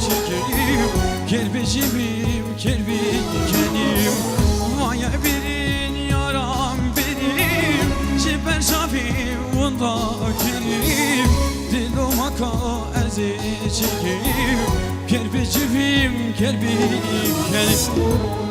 çekeyim Kerbecimim kerbi kenim Vaya birin yaram benim Ciber şafim onda kerim Dilomaka ezi çekeyim Kerbecimim kerbi kenim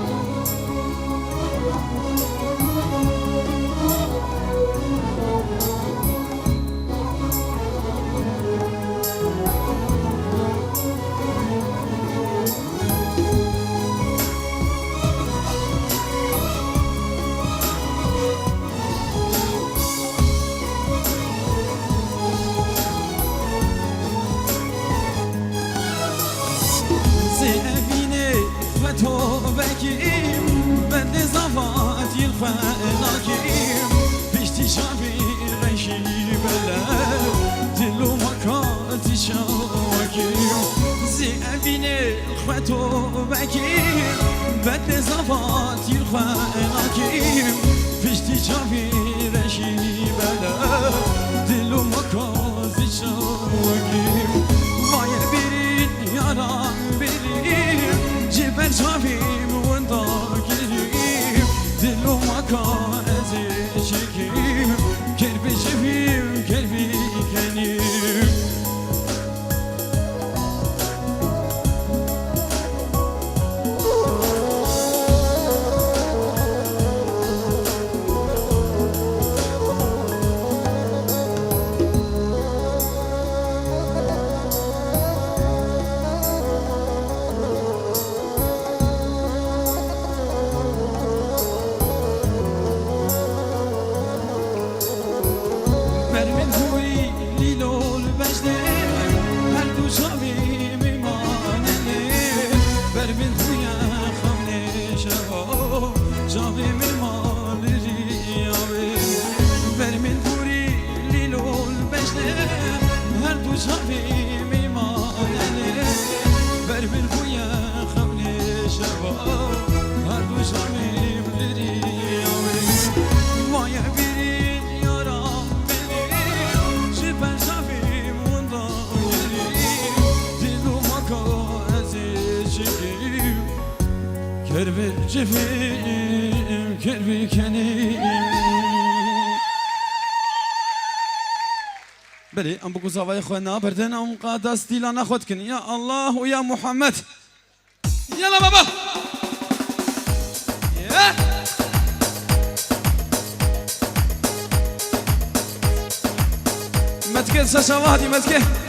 توبكيم بند زفات الفناكيم بيشتي شابي غيشي بلا دلو مكاتي شاوكيم زيبين الخواتوبكيم بند زفات الفناكيم بيشتي شابي غيشي بلا دلو مكاتي شاوكيم ويا بيرين يارام بيرين جبل شافيم وانضا كريم دلو مكان ازي شكيم كربي شفيم كربي كنيم كربي جفيم كربي كنيم بلي ام بگو زاوای خونا بردن ام قادا ستیلا خود کن یا الله و یا محمد یلا بابا متكل سشوادي متكل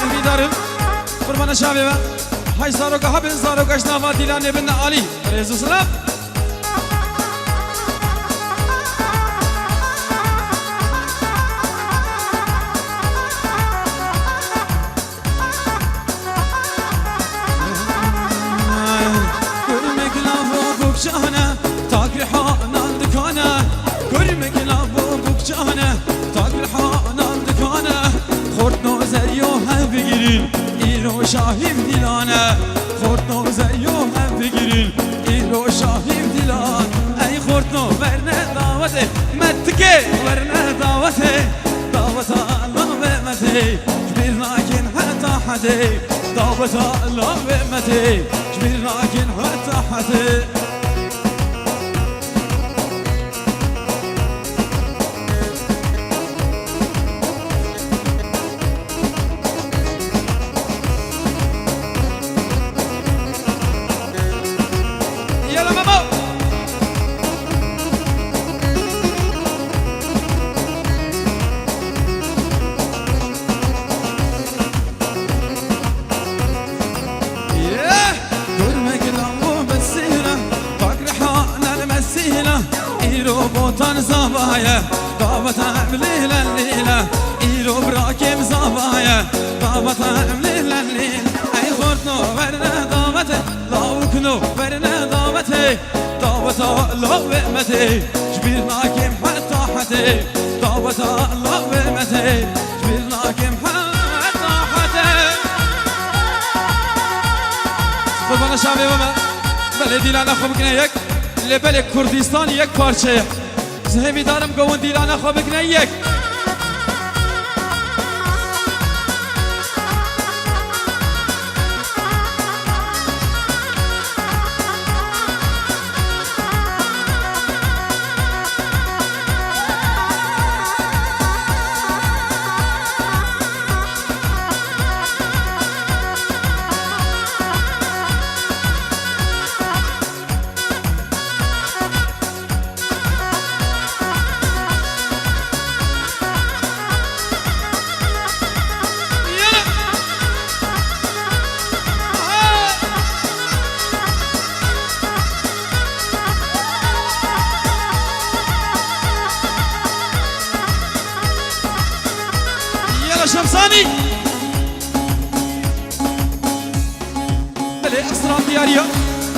امیدارم قربان شابه و های زاروگا ها بین زاروگاش نوا دیلان ابن علی رزو سلام جانه تاكل حانان دكانه كرمك لابو بكجانه تاكل حانان دكانه خورد نوزريو هم بگیرین ایرو شاهیم دیلانه خورد نوزريو هم بگیرین ایرو شاهیم دیلان ای خورد نو ورنه دعوته متکه ورنه دعوته دعوت الله بمته جبير لكن حتى حتى دعوت الله بمته جبير لكن حتى حتى بوتان زوايا دعوت عملي الليلة إيرو براكم زوايا دعوت عملي الليلة أي خورتنو ورنا دعوته لاوكنو ورنا دعوته دعوت الله ومته جبرناكم حتى حتى دعوت الله ومته جبرناكم حتى حتى قربان شعبي بابا بلدي لنا خبكنا يك لبلك كردستان يك parçaya زهمی دارم گوون دیلانه خواب بکنه یک شمساني بلي أسرار ديارية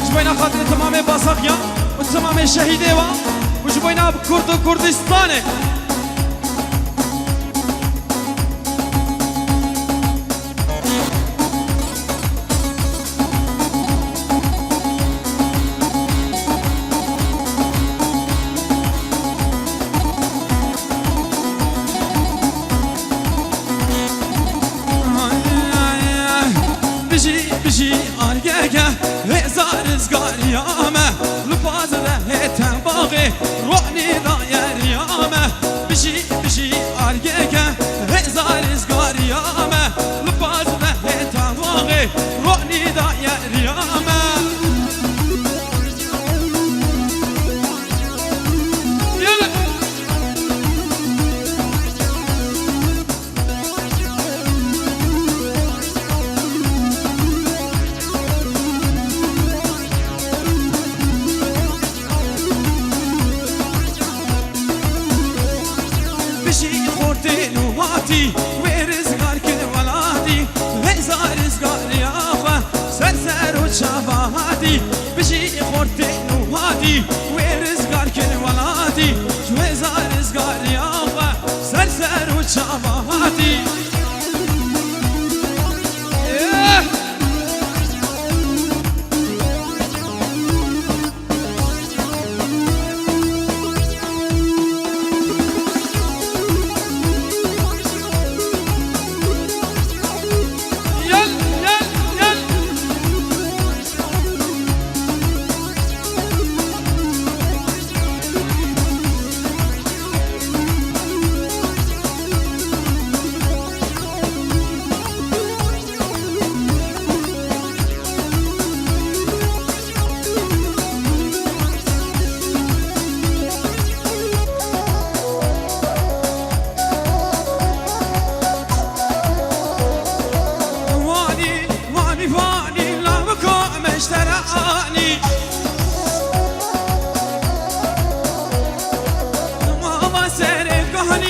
جبينا خاطر تمامي باساقيا وتمامي شهيدة وجبينا بكرد وكردستاني بجي أرجعك هزار زقار يامه لبازله هتم باغي روحني ضاير يامه بجي أرجعك هزار زقار يامه لبازله هتم باغي روحني ضاير يامه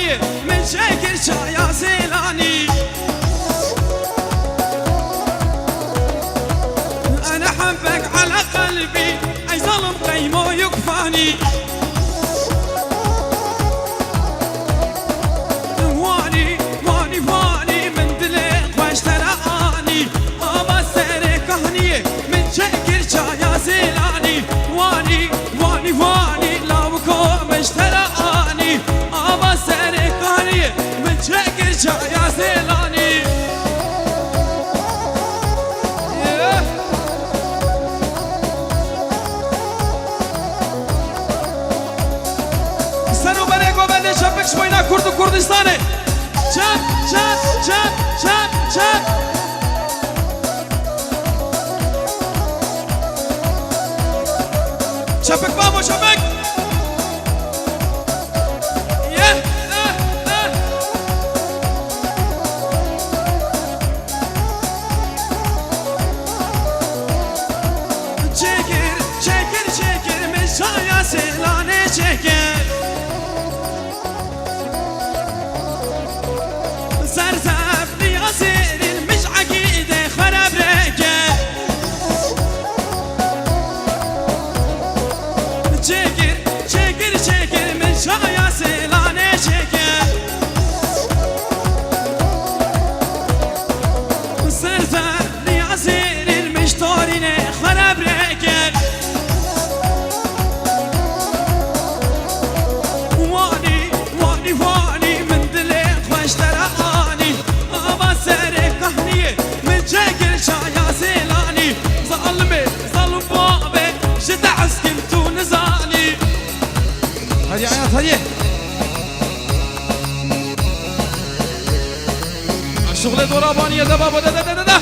خانیه من شکر چایا سیلانی انا حبك على قلبي اي ظلم قيمه يكفاني واني واني واني من دلق واشتراني ابا سيري كهنيه من شكر شايا زيلاني واني واني واني لو كوم اشتراني ابا سيري كهنيه من شكر شايا زيلاني سنو بريقو بني شبك شوينا كردو كردستاني شاب شاب شاب شاب شاب شبك بابو شبك شكر شكر شكر من شايا سيلاني شكر سرزفني أسير مش عقيدة خرب ركب شكر شكر شكر من شايا سيلاني شكر سرزفني أسير مش طوريني خرب ركب واني واني واني من دلق واشتراني ابا سيري كهنيه من شكل شايا زيلاني ظلمي ظلم بابي شدع سكنت ونزالي هدي عياط هدي الشغل ضربانية ده بابا ده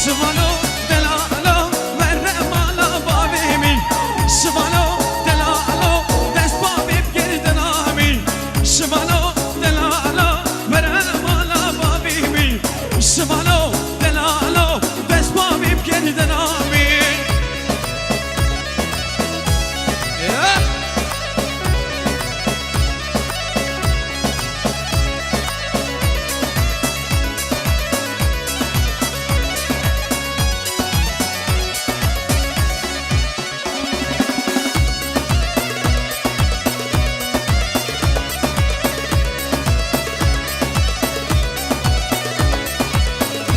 شمالو دلالو مرة مالا بابي من شمالو دلالو دست بابي بگردن آمین شمالو دلالو مرة مالا بابي من شمالو دلالو دست بابي بگردن آمین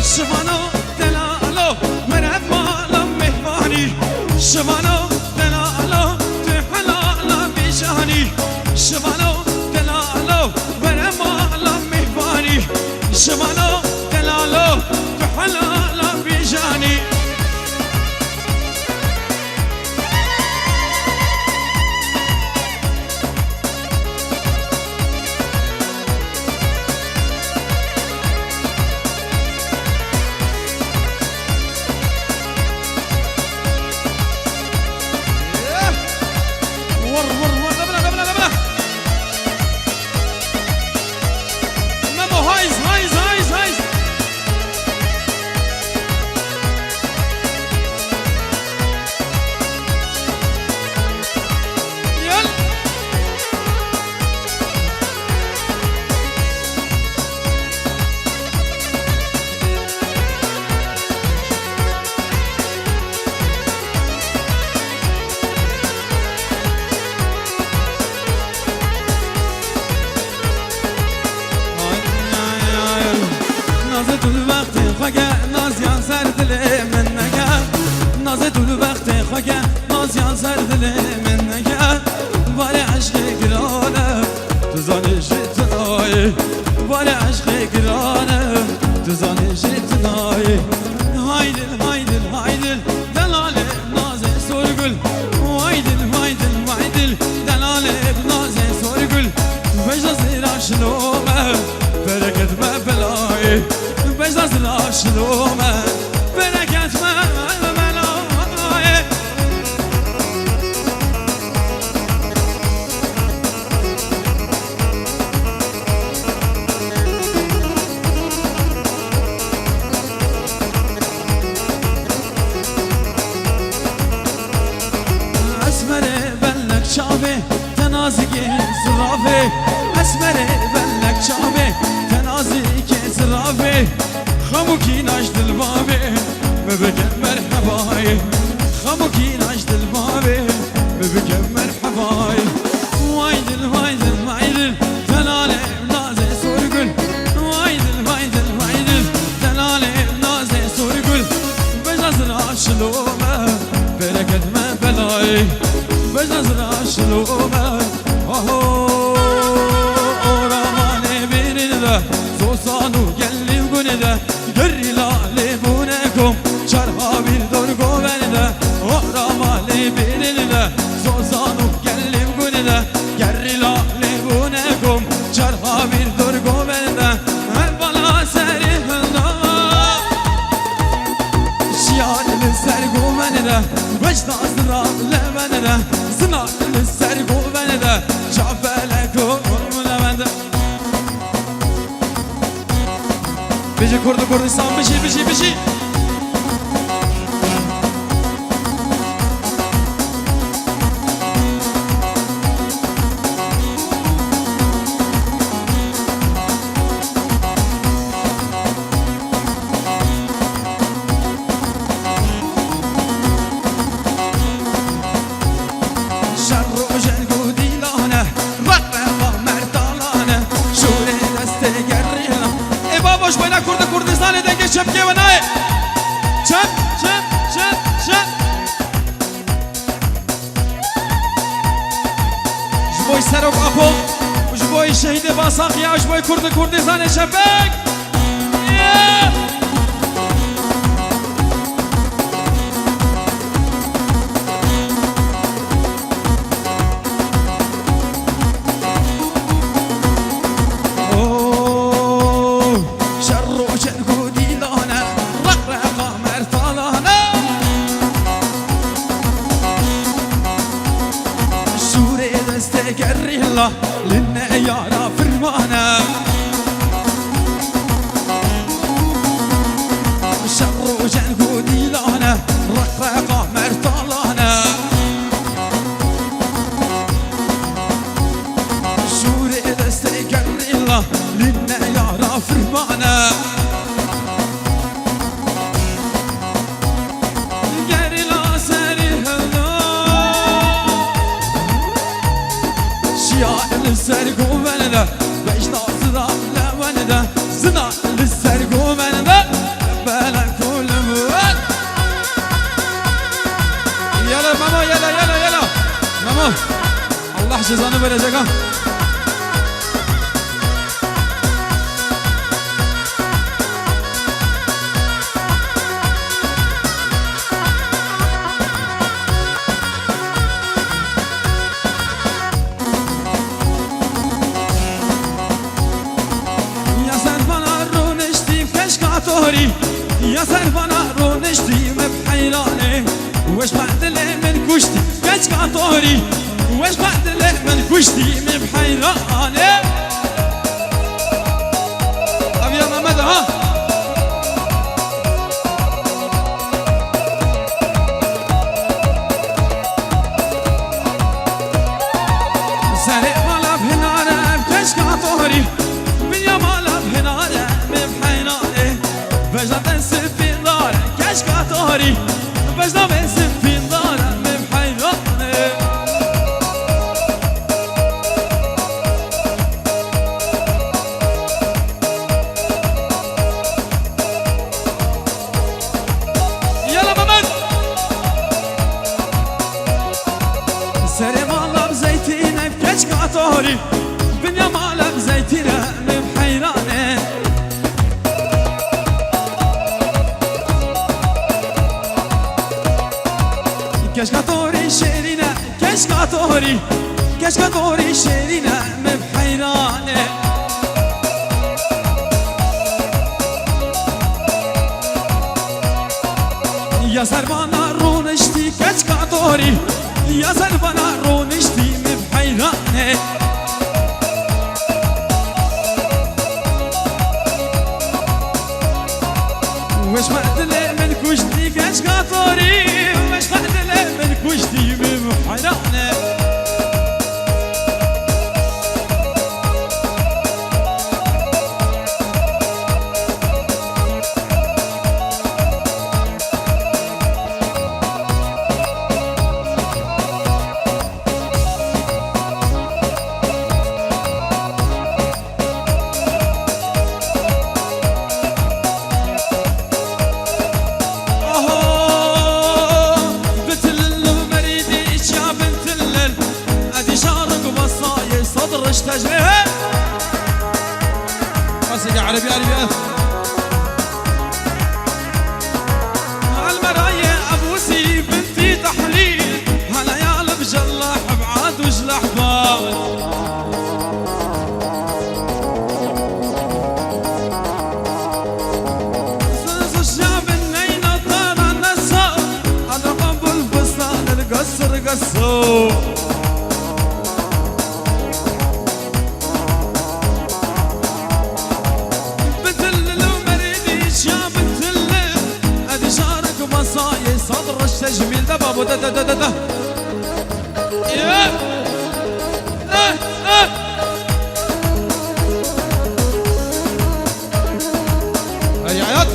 شمالو دلالو مرد مالا مهمانی شمالو دلالو تحلالا بیشانی شمالو دلالو مرد مالا مهمانی شمالو دلالو تحلالا بیشانی ولا عشقي قرانه تزاني جيت ناي هايدل هايدل هايدل دلالي بنازي سورقل وايدل وايدل وايدل دلالي بنازي شلومه بركت ما بلاي بجنازة شلومه بركت ما بلاي اسمر بلك شافي تنازقي زرافي اسمر بلك شافي تنازقي زرافي خموكي نجد البابي ببكت مرحباي خموكي نجد البابي ببكت مرحباي وايدل وايدل وايدل تلالي نازي سورقل وايدل وايدل وايدل تلالي نازي سورقل بجنازة شلومه بركت ما بلاي بجنازة شلومه اهو رماني بيرين ده سوسانو قلي وقولي ده قري لالي بونكم شرها بيردور قوباني ده رماني بيرين ده سوسانو قلي وقولي ده قري لالي بونكم شرها بيردور قوباني ده هالبلا سريح الله شيار للسر قوباني ده وجد أزرار لبني ده زنا للسر قوباني ده شافلكم لبني ده بيجي كرد كردستان بيجي كردستان دنگه چپکه و نای چپ جبوی سرک اپو جبوی شهید باساقیا جبوی کردستان چپک لنا يارا فرمانا شر جنقودي لانا رقاقة مرطالانا شوري دستيقر الله لنا يارا فرمانا للسرق ومنده بجنا صدا لمنده زنا للسرق ومنده بلا كل موت يلا ماما يلا ماما الله جزانı verecek ha يا سرفانا رو نشتي بحيراني وش بعد اللي من كشتي كاش قاطوري وش بعد اللي من كشتي بحيراني ابي يا محمد ها سرق مالا بهنارة كاش قاطوري من يا مالا بهنارة بحيراني بجد سفين دارة كاش قاطوري بجد سفين دارة بحيراني يلا محمد سري مالا بزيتينة بكاش قاطوري بنيا مالا بزيتينة بحيراني كشكاتوري شيرينا كشكاتوري شيرينا مبحيراني يا سربانا رونشتي كشكاتوري يا سربانا رونشتي مبحيراني وش مقتلي من كشتي كشكاتوري وش مقتلي من كشتي مبحيراني تجريها قصيدة عربي المراية أبوسي بنتي تحليل هلا يا بجلاح بعاد وجلح بال زنز الشعب النينة طارة نسا على قبل الفستان القصر قصو صدر التجميل ده بابو ده هيا عياط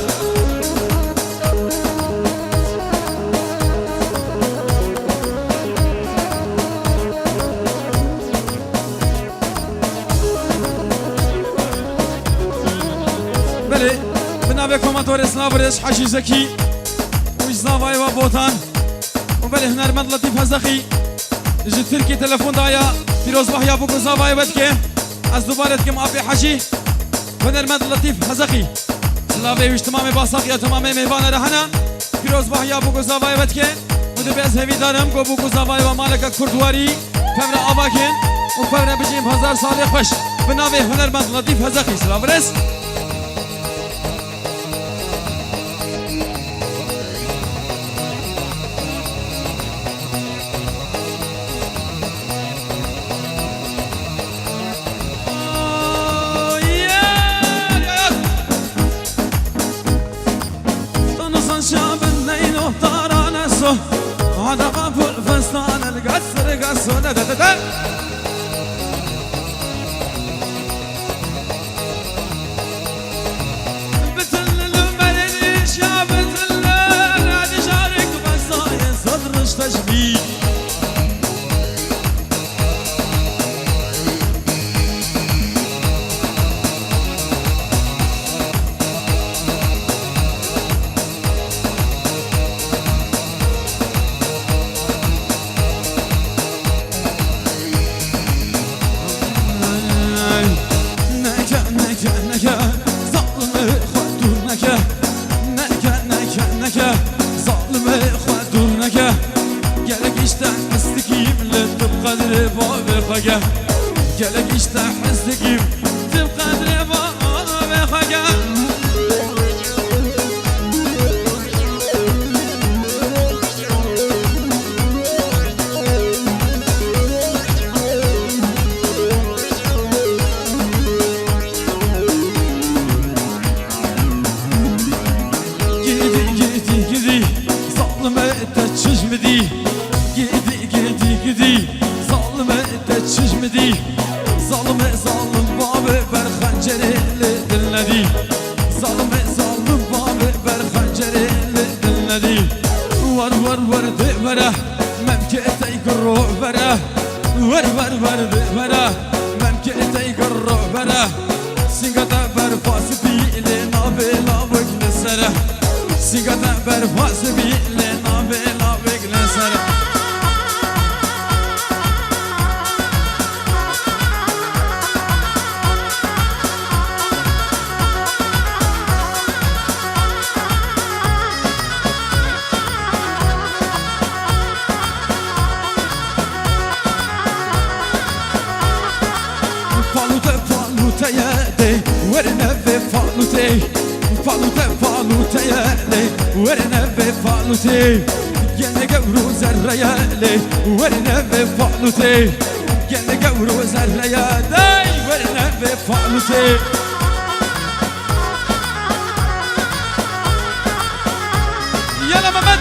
بله بنابه كوماتور اسنابرش حشي زكي زاوای و بوتان و بله هنرمند لطیف هزخی جی ترکی تلفون دایا پیروز بحیا بگو زاوای ود که از دوباره کم آبی حجی هنرمند لطیف هزخی سلاوی وش تمام باساق یا تمام مهبان رهنا پیروز بحیا بگو زاوای ود که و دو بیز هوی دارم گو بگو زاوای و مالک کردواری فمر آباکن و فمر بجیم 1000 سال خوش بناوی هنرمند لطیف هزخی سلاورس هذا قبل فستان القصر قصو ده بتل المريش يا بتل هذه شارك بصايا صدرش تشبيه gelek işte hızlıkım tüm kadri bana ve haga gidi zalime de çizmedi gidi zalime de çizmedi Zalime zalim babi ber xancereli dinledi Zalime zalim babi ber xancereli dinledi Var de vere memkete yıkırru vere Var de vere memkete yıkırru vere Singata ber fası bile nabe lavık nesere Singata ber fası bile nabe lavık nesere falute ye de verine ve falute فالوتة يالي ورنا بفالوتي يلا قورو زرة يالي ورنا بفالوتي يلا قورو زرة يالي ورنا بفالوتي يلا ممد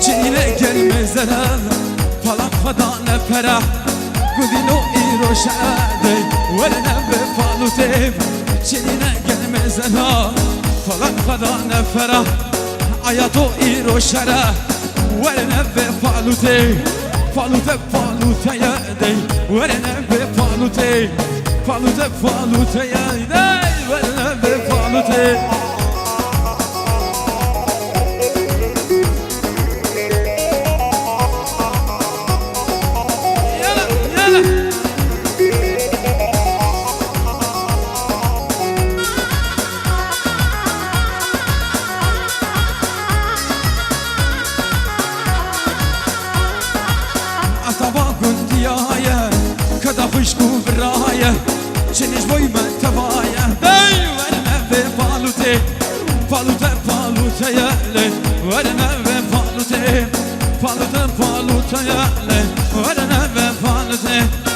جينا كلمة زرا فلا خدا نفرح قدينو إيرو شادي ورنا بفالوتي جينا كلمة زرا فلا خدا نفرح آياتو إيرو شرح ورنا بفالوتي فالوتي فالوتي يدي ورنا بفالوتي فالوتي فالوتي يدي ورنا بفالوتي خشكو براية شنش بوي من تباية داي ورنا بفالوتي فالوتي فالوتي يالي ورنا بفالوتي فالوتي فالوتي يالي ورنا بفالوتي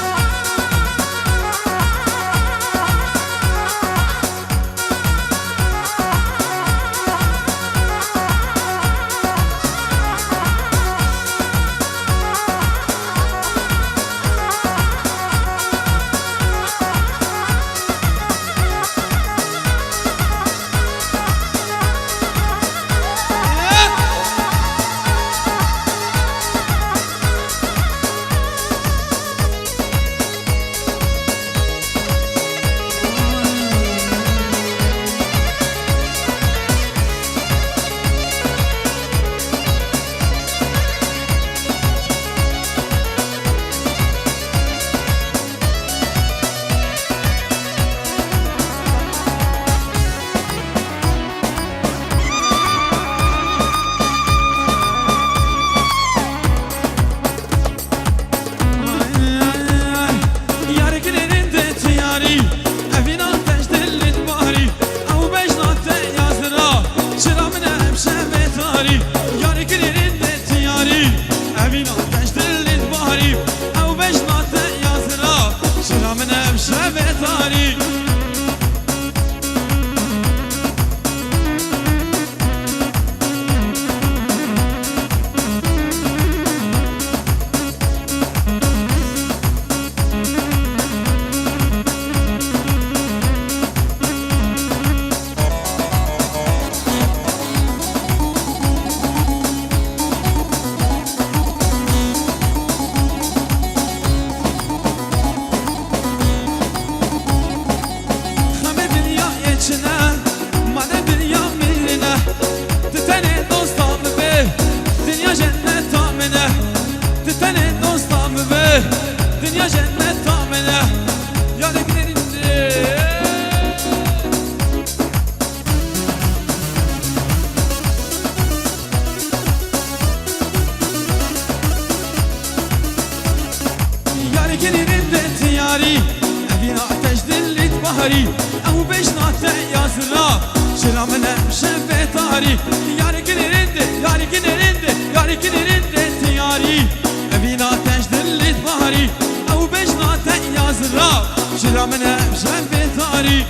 او بجنات يازرا شرا من شفه تاري ياري كنرنده ياري كنرنده ياري كنرنده تياري ابينا تجدل بهاري او بجنات يازرا شرا من شفه تاري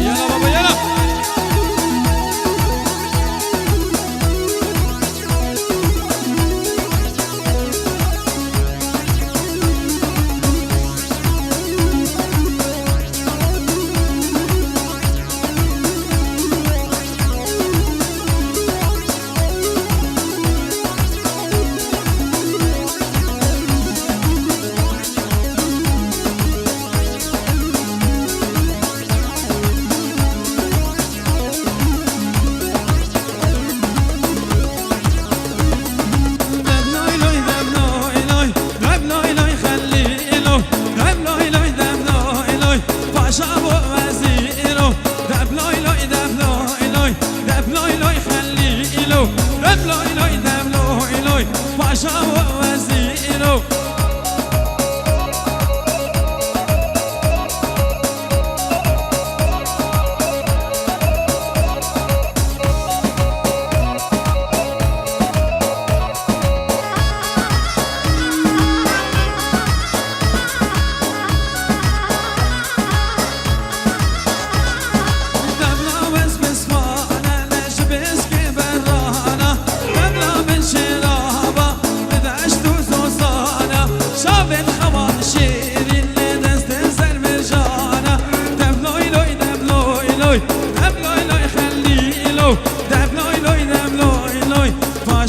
يلا بابا يلا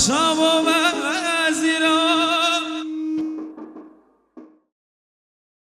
شب و